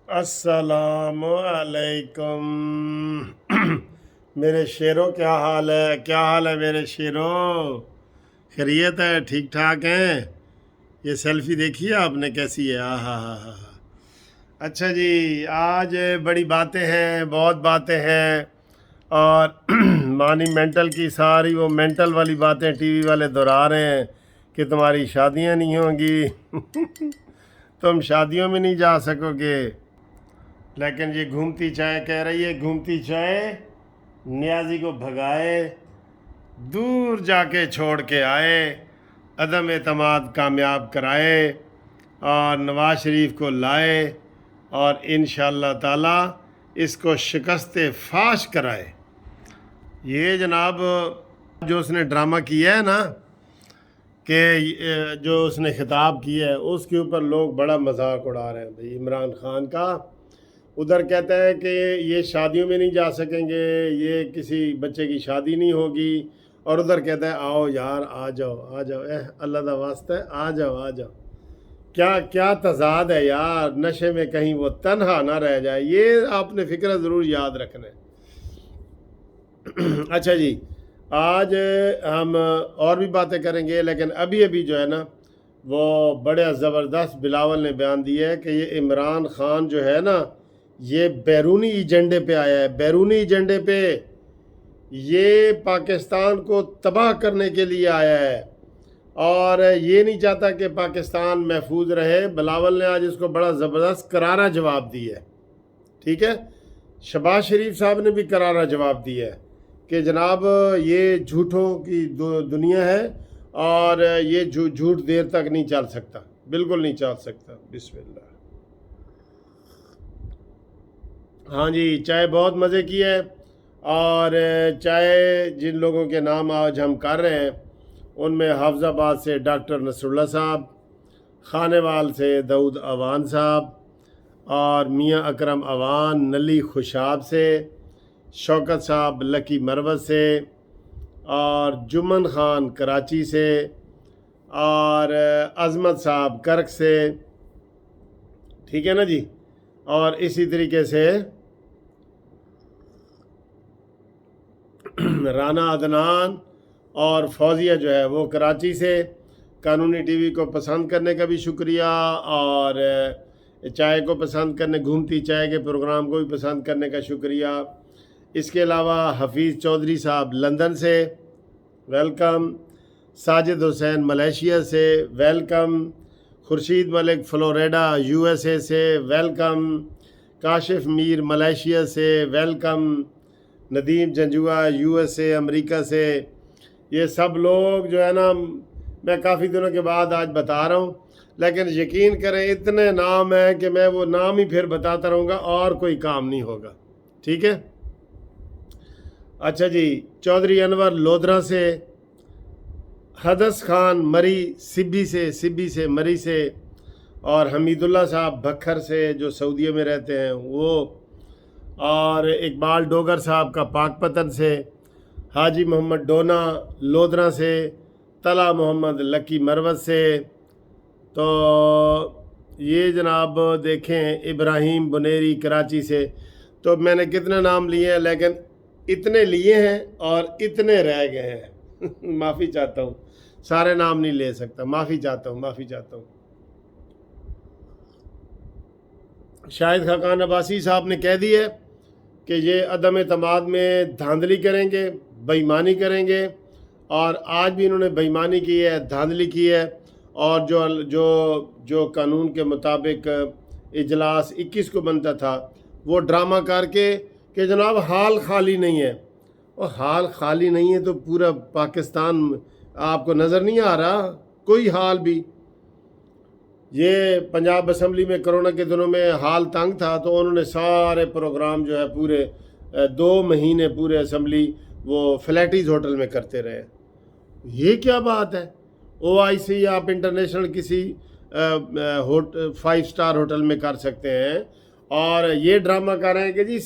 السلام علیکم میرے شیروں، کیا حال ہے میرے شیروں؟ خیریت ہے؟ ٹھیک ٹھاک ہیں؟ یہ سیلفی دیکھی ہے آپ نے کیسی ہے؟ ہاں ہاں ہاں۔ اچھا جی، آج بڑی باتیں ہیں، بہت باتیں ہیں، اور مانی مینٹل کی ساری وہ مینٹل والی باتیں ٹی وی والے دہرا رہے ہیں کہ تمہاری شادیاں نہیں ہوں گی تم شادیوں میں نہیں جا سکو گے۔ لیکن یہ گھومتی چائے کہہ رہی ہے، گھومتی چائے نیازی کو بھگائے، دور جا کے چھوڑ کے آئے، عدم اعتماد کامیاب کرائے، اور نواز شریف کو لائے، اور انشاءاللہ تعالی اس کو شکست فاش کرائے۔ یہ جناب جو اس نے ڈرامہ کیا ہے نا، کہ جو اس نے خطاب کیا ہے، اس کے اوپر لوگ بڑا مذاق اڑا رہے ہیں بھائی عمران خان کا۔ ادھر کہتا ہے کہ یہ شادیوں میں نہیں جا سکیں گے، یہ کسی بچے کی شادی نہیں ہوگی، اور ادھر کہتا ہے آؤ یار آ جاؤ آ جاؤ، اللہ دا واسطہ ہے آ جاؤ آ جاؤ۔ کیا تضاد ہے یار، نشے میں کہیں وہ تنہا نہ رہ جائے، یہ آپ نے فکر ضرور یاد رکھنا ہے۔ اچھا جی، آج ہم اور بھی باتیں کریں گے، لیکن ابھی جو ہے نا وہ بڑے زبردست بلاول نے بیان دیا ہے کہ یہ عمران خان جو ہے نا، یہ بیرونی ایجنڈے پہ آیا ہے، بیرونی ایجنڈے پہ، یہ پاکستان کو تباہ کرنے کے لیے آیا ہے، اور یہ نہیں چاہتا کہ پاکستان محفوظ رہے۔ بلاول نے آج اس کو بڑا زبردست کرارا جواب دیا ہے، ٹھیک ہے۔ شہباز شریف صاحب نے بھی کرارا جواب دیا ہے کہ جناب یہ جھوٹوں کی دنیا ہے، اور یہ جھوٹ دیر تک نہیں چل سکتا، بالکل نہیں چل سکتا۔ بسم اللہ۔ ہاں جی، چائے بہت مزے کی ہے، اور چائے جن لوگوں کے نام آج ہم کر رہے ہیں ان میں حافظ آباد سے ڈاکٹر نصر اللہ صاحب، خانے وال سے داؤد اوان صاحب، اور میاں اکرم اوان نلی خوشاب سے، شوکت صاحب لکی مروت سے، اور جمن خان کراچی سے، اور عظمت صاحب کرک سے، ٹھیک ہے نا جی۔ اور اسی طریقے سے رانا عدنان اور فوزیہ جو ہے وہ کراچی سے۔ قانونی ٹی وی کو پسند کرنے کا بھی شکریہ، اور چائے کو پسند کرنے، گھومتی چائے کے پروگرام کو بھی پسند کرنے کا شکریہ۔ اس کے علاوہ حفیظ چودھری صاحب لندن سے ویلکم، ساجد حسین ملیشیا سے welcome, Khurshid Malik Florida U S A سے ویلکم، کاشف میر ملیشیا سے welcome, Nadeem Janjua U S A امریکہ سے۔ یہ سب لوگ جو ہے نا، میں کافی دنوں کے بعد آج بتا رہا ہوں، لیکن یقین کریں اتنے نام ہیں کہ میں وہ نام ہی پھر بتاتا رہوں گا اور کوئی کام نہیں ہوگا، ٹھیک ہے۔ اچھا جی، چودھری انور لودھرا سے، حدث خان مری سبی سے مری سے، اور حمید اللہ صاحب بکھر سے جو سعودیہ میں رہتے ہیں وہ، اور اقبال ڈوگر صاحب کا پاک پتن سے، حاجی محمد ڈونا لودھرا سے، طلع محمد لکی مروت سے۔ تو یہ جناب دیکھیں ابراہیم بنیری کراچی سے۔ تو میں نے کتنے نام لیے ہیں، لیکن اتنے لیے ہیں اور اتنے رہ گئے ہیں معافی چاہتا ہوں، سارے نام نہیں لے سکتا، معافی چاہتا ہوں۔ شاہد خاقان عباسی صاحب نے کہہ دی ہے کہ یہ عدم اعتماد میں دھاندلی کریں گے، بےایمانی کریں گے، اور آج بھی انہوں نے بےایمانی کی ہے، دھاندلی کی ہے، اور جو قانون کے مطابق اجلاس 21 کو بنتا تھا وہ ڈرامہ کر کے کہ جناب حال خالی نہیں ہے، اور حال خالی نہیں ہے تو پورا پاکستان آپ کو نظر نہیں آ رہا کوئی حال بھی؟ یہ پنجاب اسمبلی میں کرونا کے دنوں میں حال تنگ تھا، تو انہوں نے سارے پروگرام جو ہے پورے 2 مہینے پورے اسمبلی وہ فلیٹیز ہوٹل میں کرتے رہے۔ یہ کیا بات ہے؟ او آئی سی آپ انٹرنیشنل کسی 5 اسٹار ہوٹل میں کر سکتے ہیں، اور یہ ڈرامہ کر رہے ہیں کہ جی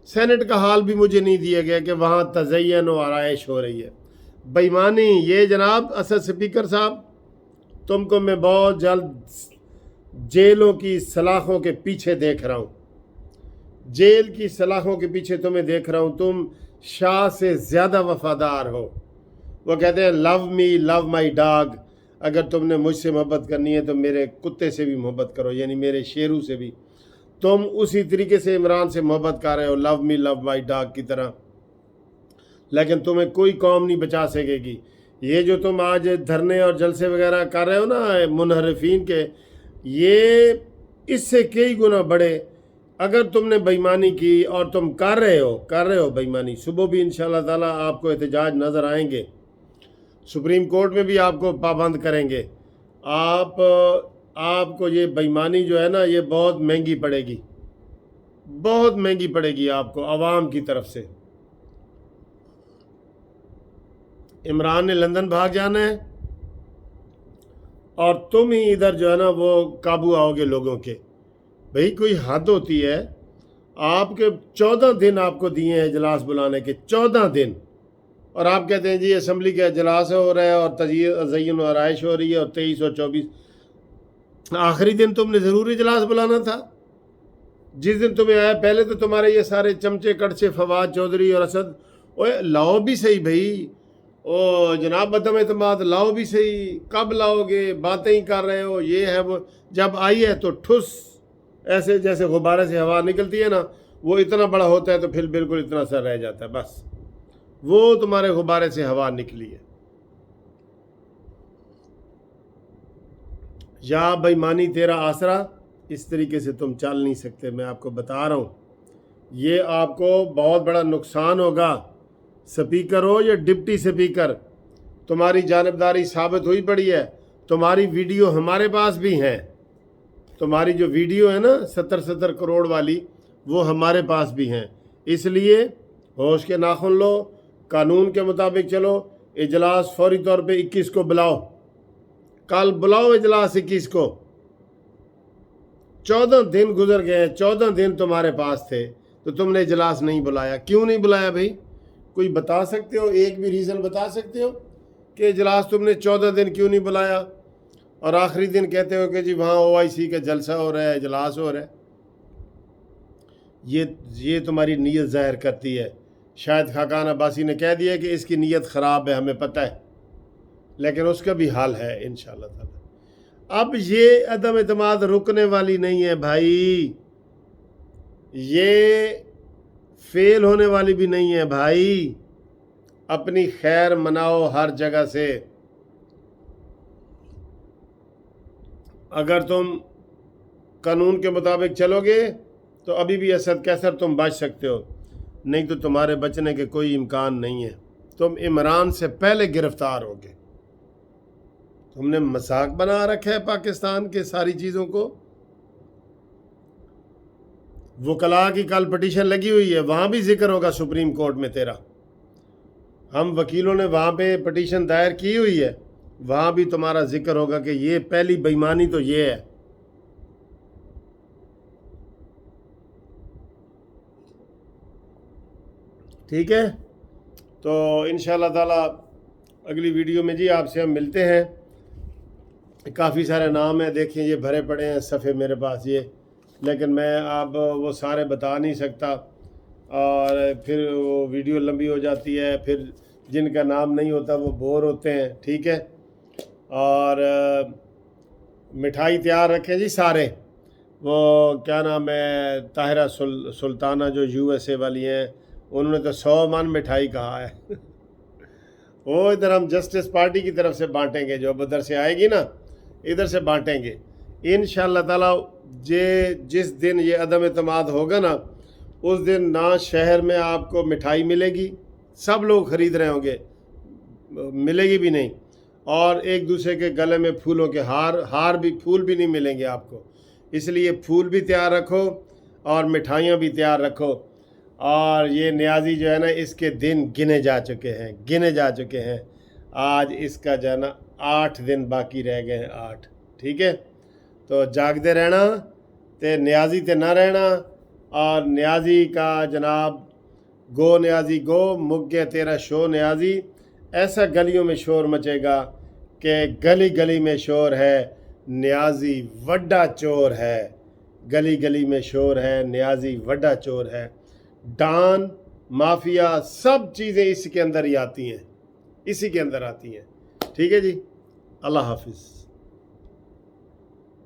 سینٹ کا حال بھی مجھے نہیں دیا گیا کہ وہاں تزین و آرائش ہو رہی ہے۔ بےایمانی! یہ جناب اسد اسپیکر صاحب، تم کو میں بہت جلد जेलों की सलाखों के पीछे देख रहा हूँ, जेल की सलाखों के पीछे तुम्हें देख रहा हूँ, तुम शाह से ज़्यादा वफादार हो। वो कहते हैं love me love my dog, अगर तुमने मुझसे मोहब्बत करनी है तो मेरे कुत्ते से भी मोहब्बत करो, यानी मेरे शेरू से भी। तुम उसी तरीके से इमरान से मोहब्बत कर रहे हो, love me love my dog की तरह, लेकिन तुम्हें कोई कौम नहीं बचा सकेगी। ये जो तुम आज धरने और जलसे वगैरह कर रहे हो ना मुनहरिफीन के, ये इससे कई गुना बड़े। अगर तुमने बेईमानी की और तुम कर रहे हो बेईमानी, सुबह भी इंशाल्लाह ताला आपको एहतजाज नज़र आएंगे, सुप्रीम कोर्ट में भी आपको पाबंद करेंगे। आपको ये बेईमानी जो है ना, ये बहुत महंगी पड़ेगी, बहुत महंगी पड़ेगी आपको आवाम की तरफ से। इमरान ने लंदन भाग जाना है और तुम ही इधर जो है ना वो काबू आओगे लोगों के। भाई कोई हद होती है। आपके 14 दिन आपको दिए हैं इजलास बुलाने के, 14 दिन, और आप कहते हैं जी असम्बली का इजलास हो रहा है और तज़य्युन और आयश हो रही है और 23 और 24। आखिरी दिन तुमने ज़रूर इजलास बुलाना था। जिस दिन तुम्हें आया, पहले तो तुम्हारे ये सारे चमचे कड़चे फवाद चौधरी और असद, ओए लाओ भी सही भाई, ओ जनाब बदम एतमाद लाओ भी सही, कब लाओगे, बातें ही कर रहे हो, ये है वो। जब आई है तो ठुस, ऐसे जैसे गुब्बारे से हवा निकलती है ना, वो इतना बड़ा होता है तो फिर बिल्कुल इतना सा रह जाता है, बस वो तुम्हारे गुब्बारे से हवा निकली है। या बेईमानी तेरा आसरा, इस तरीके से तुम चल नहीं सकते, मैं आपको बता रहा हूँ। ये आपको बहुत बड़ा नुकसान होगा। स्पीकर हो या डिप्टी स्पीकर, तुम्हारी जानबदारी साबित हुई पड़ी है। तुम्हारी वीडियो हमारे पास भी हैं, तुम्हारी जो वीडियो है ना 70 करोड़ वाली, वो हमारे पास भी हैं। इसलिए होश के नाखुन लो, कानून के मुताबिक चलो। इजलास फौरी तौर पे 21 को बुलाओ, कल बुलाओ इजलास 21 को। 14 दिन गुजर गए, 14 दिन तुम्हारे पास थे तो तुमने इजलास नहीं बुलाया। क्यों नहीं बुलाया भाई? कोई बता सकते हो? एक भी रीज़न बता सकते हो कि इजलास तुमने 14 दिन क्यों नहीं बुलाया और आखिरी दिन कहते हो कि जी वहाँ OIC का जलसा हो रहा है, इजलास हो रहा है? ये तुम्हारी नीयत ज़ाहिर करती है। शायद खाकान अब्बासी ने कह दिया कि इसकी नीयत ख़राब है, हमें पता है, लेकिन उसका भी हाल है इंशाअल्लाह ताला। अब ये अदम एतमाद रुकने वाली नहीं है भाई, ये फेल होने वाली भी नहीं है भाई। अपनी खैर मनाओ हर जगह से। अगर तुम कानून के मुताबिक चलोगे तो अभी भी असद कैसर तुम बच सकते हो, नहीं तो तुम्हारे बचने के कोई इम्कान नहीं है। तुम इमरान से पहले गिरफ्तार होगे। तुमने मजाक बना रखा है पाकिस्तान के सारी चीज़ों को। वकला की कल पटिशन लगी हुई है, वहाँ भी जिक्र होगा सुप्रीम कोर्ट में तेरा। हम वकीलों ने वहाँ पे पटिशन दायर की हुई है, वहाँ भी तुम्हारा जिक्र होगा कि ये पहली बेईमानी तो ये है। ठीक है, तो इंशाअल्लाह ताला अगली वीडियो में जी आपसे हम मिलते हैं। काफ़ी सारे नाम हैं, देखें ये भरे पड़े हैं सफ़े मेरे पास ये, लेकिन मैं अब वो सारे बता नहीं सकता और फिर वो वीडियो लंबी हो जाती है, फिर जिनका नाम नहीं होता वो बोर होते हैं। ठीक है, और मिठाई तैयार रखें जी सारे। वो क्या नाम है, ताहिरा सुल्ताना जो USA वाली हैं, उन्होंने तो 100 मन मिठाई कहा है। वो इधर हम जस्टिस पार्टी की तरफ से बांटेंगे, जो उधर से आएगी ना इधर से बांटेंगे इंशाअल्लाह ताला। जिस दिन ये अदम एतमाद होगा ना, उस दिन ना शहर में आपको मिठाई मिलेगी, सब लोग ख़रीद रहे होंगे, मिलेगी भी नहीं, और एक दूसरे के गले में फूलों के हार भी, फूल भी नहीं मिलेंगे आपको। इसलिए फूल भी तैयार रखो और मिठाइयाँ भी तैयार रखो। और ये न्याजी जो है ना, इसके दिन गिने जा चुके हैं। आज इसका जो है ना 8 दिन बाकी रह गए हैं, 8। ठीक है, तो जागते रहना ते न्याजी ते ना रहना। और न्याजी का जनाब गो न्याजी गो, मुक गया तेरा शो न्याजी। ऐसा गलियों में शोर मचेगा कि गली गली में शोर है, نیازی وڈا چور ہے، گلی گلی میں شور ہے، نیازی وڈا چور ہے، ڈان مافیا سب چیزیں اسی کے اندر ہی آتی ہیں، اسی کے اندر آتی ہیں۔ ٹھیک ہے جی، اللہ حافظ۔